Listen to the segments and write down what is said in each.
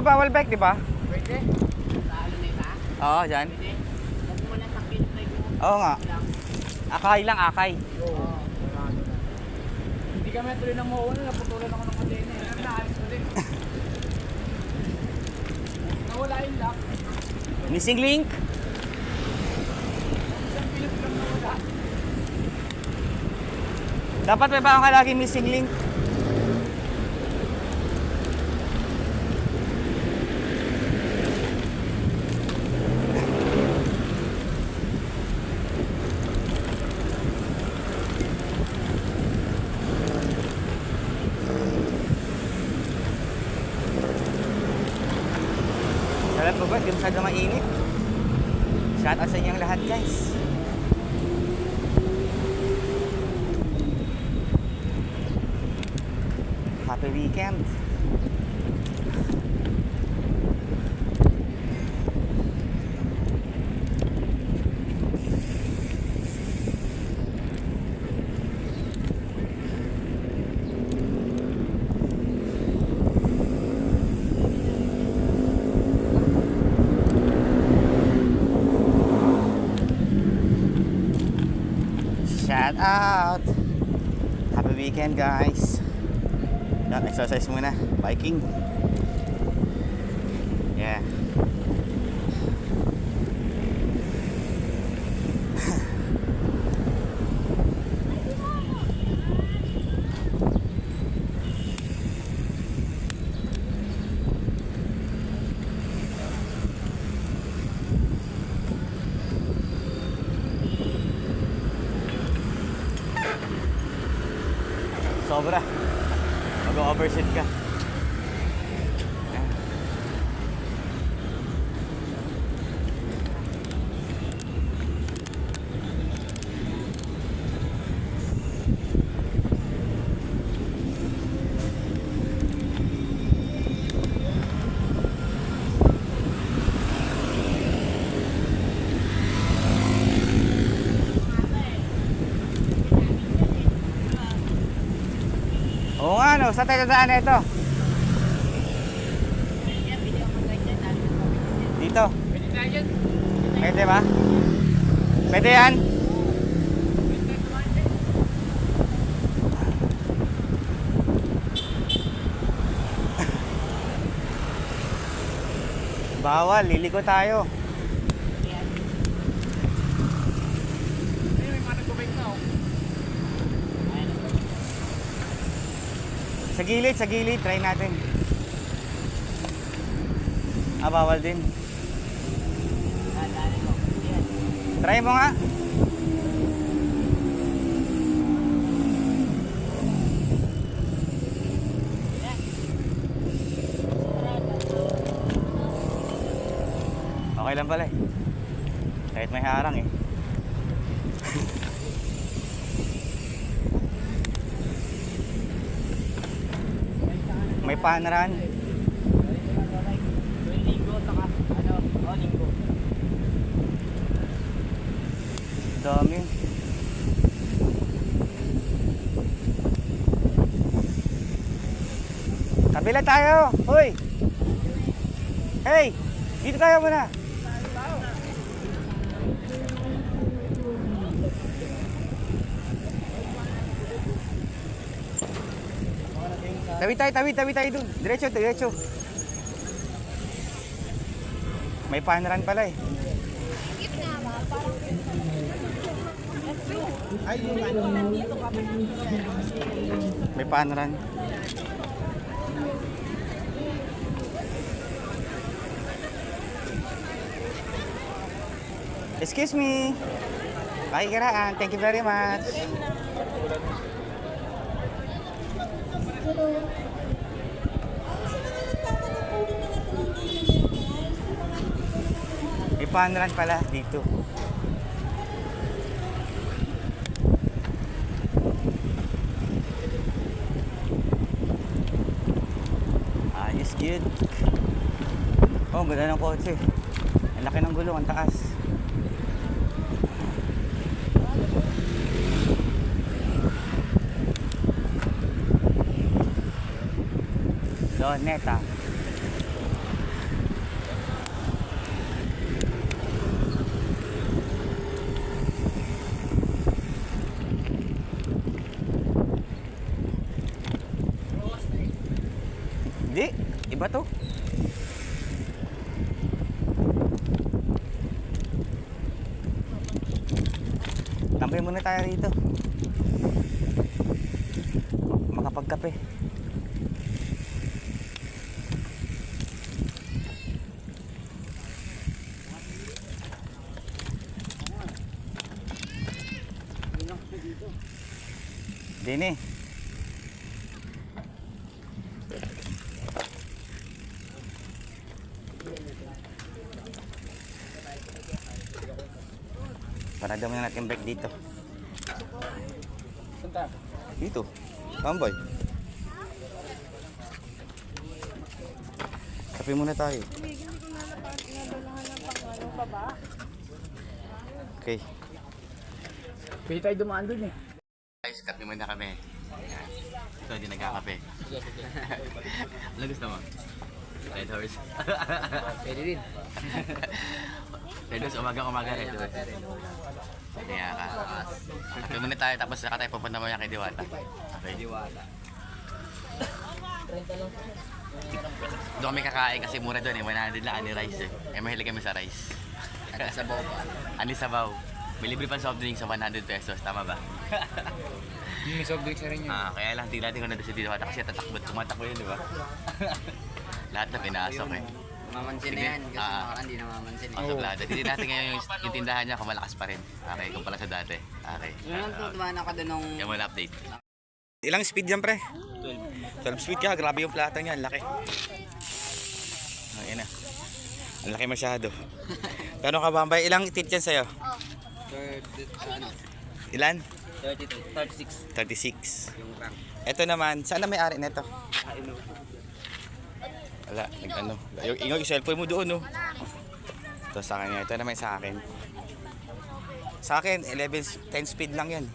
bawal bike, di ba? Pwede. Sa Luneta? Oo, dyan. Pwede. Huwag mo na sakit na yung... Oo nga. Akay lang, akay. Oo. Hindi kami tuloy ng mauuna, naputulan ako ng kadena. Naayos ko din. Nawala yung lock. Missing link. Isang pilit lang nawala. Dapat may baon ka lagi missing link. Alam ko ba, di masyado mainit. Shout out sa inyong lahat, guys. Happy weekend. Shout out. Happy weekend, guys. Yan, exercise muna. Biking. Yeah. Sobra. Mag-overshoot ka. Oo nga, no? Saan tayo dadaan na ito? Dito. Pwede tayo dyan. Pwede ba? Pwede yan? Bawal, liliko tayo. Ayun, may mga nag-bike na oh. Sa gilid, try natin. Ah, bawal din. Try mo nga. Okay lang pala eh. Kahit may harang eh. May panaran. Linggo, saka linggo. Dami. Kabila tayo. Hoy. Hey, dito tayo muna. Tabi tayo dun. Diretso. May panaran pala eh. Ay, yung ano, nandito kami. May panaran. Excuse me. Pakikiraan. Thank you very much. May panaran pala dito. Ayos, good. Oh, ang ganda ng kotse. Ang laki ng gulong, ang taas. Luneta. bato. Tambay muna tayo rito. Makapagkape. Dini. Parada muna natin bike dito. Santa. Dito. Tambay. Kape muna tayo. Okay. Pwede tayo dumaan dun eh. Guys, kape muna kami. Ayan. Ito, hindi nagkakape. Ano gusto mo? Red Horse. Pwede din. Red Horse, umaga, Red Horse. Kaya ka. Kape muna tayo, tapos saka tayo pupunta mo yan kay Diwata. Okay. Diwata. Doon kami kakain kasi mura doon eh. 100 lang ani rice eh. Eh mahilig kami sa rice. Ano sa bawa pa? Ani sabaw. May libre pang soft drink sa 100 pesos. Tama ba? May soft drinks na rin yun. Kaya lang tingnan ko na doon sa Diwata kasi tumatakbo yun, di ba? Lahat na pinasok eh. Mamansin na yan kasi nakaraan hindi na mamansin. Ang suplada. Hindi natin ngayon yung tindahan niya kung malakas pa rin. Okay, kumpara sa dati. Okay. Yung tutuwa na ka doon nung... Yan mo update. Ilang speed yan, pre? 12 speed ka. Grabe yung plata niya. Laki. Ayan na. Ang laki masyado. Pero ka, Bambay, ilang tit yan sa'yo? Ilan? 36 36. yung rank. Ito naman, saan na may-ari nito? Wala, nag-ano. Yung cellphone mo doon, no? Ito sa kanya. Ito naman sa akin. Sa akin, 10 speed lang yan.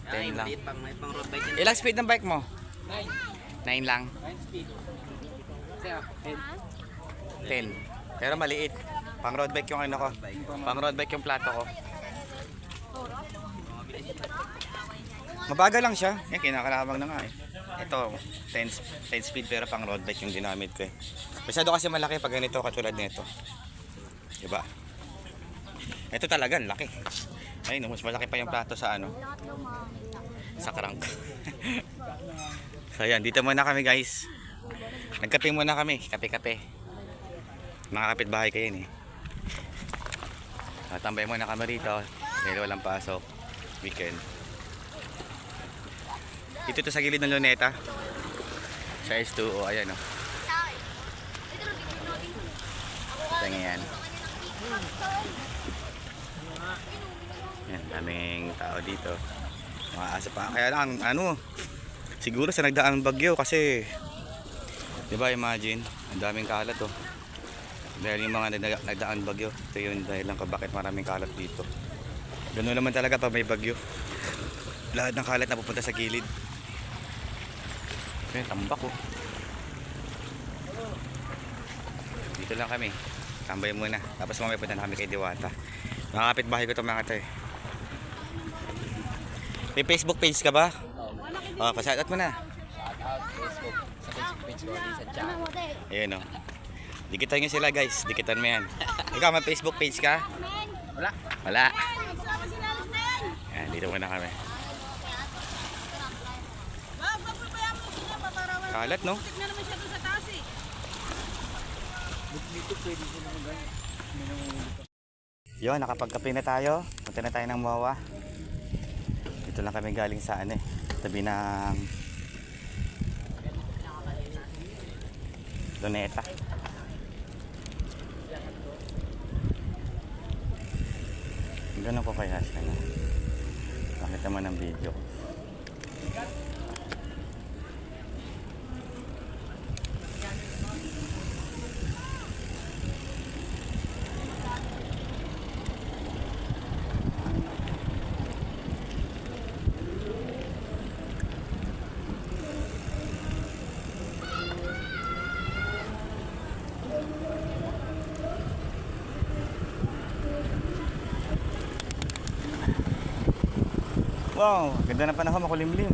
10 lang. May pang road bike din. Ilang speed ng bike mo? 9. 9 lang. 9 speed. Sa'yo, 10. Pero maliit. Pang road bike yung ano ko. Pang road bike yung plato ko. Mabagal lang siya. Yan, kinakalabang na nga eh. Ito, 10 speed pero pang road bike yung ginamit ko eh. Masyado kasi malaki pag ganito katulad nito. Diba? Ito talaga, laki. Ayun, mas malaki pa yung plato sa ano. Sa crank. So yan, dito muna kami guys. Nagkape muna kami, kape-kape. Mga kapitbahay kayo eh. Tambay muna kami rito. Dahil walang pasok. Weekend. Dito to sa gilid ng Luneta. Sa S2O, ayan o. Tingnan yan. Yan, daming tao dito. Mga asa pa. Kaya lang, ano, siguro sa nagdaang bagyo kasi, di ba, imagine, ang daming kalat oh. Dahil yung mga nagdaan bagyo, ito yun dahil lang bakit maraming kalat dito. Ganoon naman talaga pag may bagyo. Lahat ng kalat na pupunta sa gilid. Ayan, tambak oh. Dito lang kami. Tambay muna. Tapos mamaya punta na kami kay Diwata. Mga kapitbahay ko itong mga ito eh. May Facebook page ka ba? Oo. Pasyatat mo na. Shoutout Facebook. Sa Facebook page ko din sa chat. Ayan oh. Dikitan nyo sila guys. Dikitan mo yan. Ikaw may Facebook page ka? Wala. Wala. Ayan, dito muna kami. Kalat no? Yo, nakapagkape na tayo. Punta na tayo ng Mawa. Dito lang kami galing sa ano eh. Tabi ng Luneta. Ganun ko kaya siya na. Bakit naman ang video ko? Wow, ganda ng panahon, makulimlim.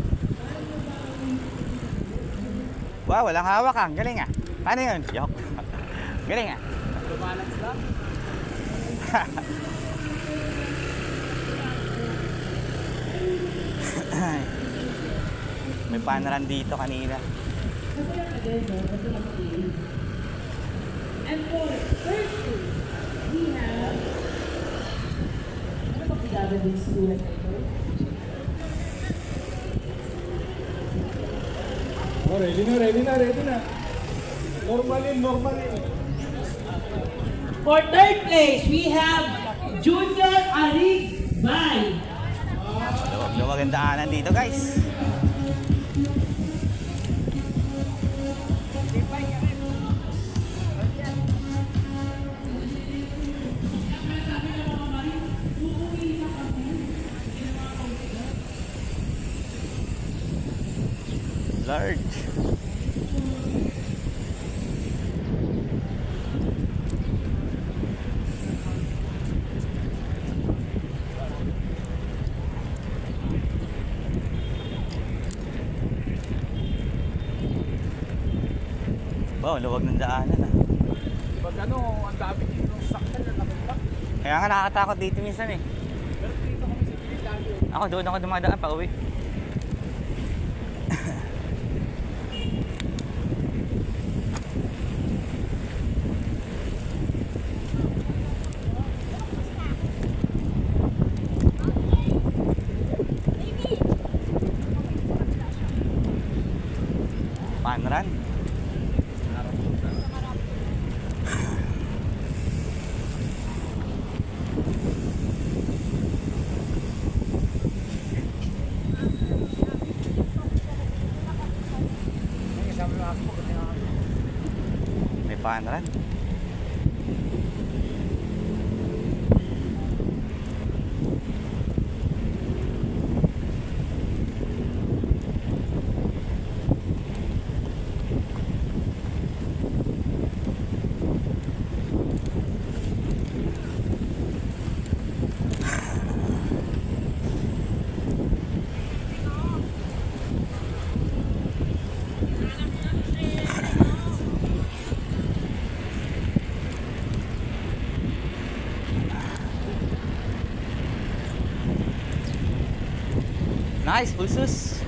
Wow, walang hawak ah. Galing ah. Ano yun? Joke. Galing ah. Balance lang. May panaran dito kanina. And for first place, we have... Ano ba pinagawin din sulat na ito? Oh, ready na. Normalin. For third place, we have Junior Arigbay. Luwag ang daanan dito guys. Large. Wow, luwag ng daanan ah. Pag ano, ang dami dito ng sakyan na nakita. Kaya nga nakakatakot dito minsan eh. Pero dito kami sa Pilitario. Ako doon ako dumadaan pa uwi. Panran. Sabi mo ako, May panran. Nice, pulsus.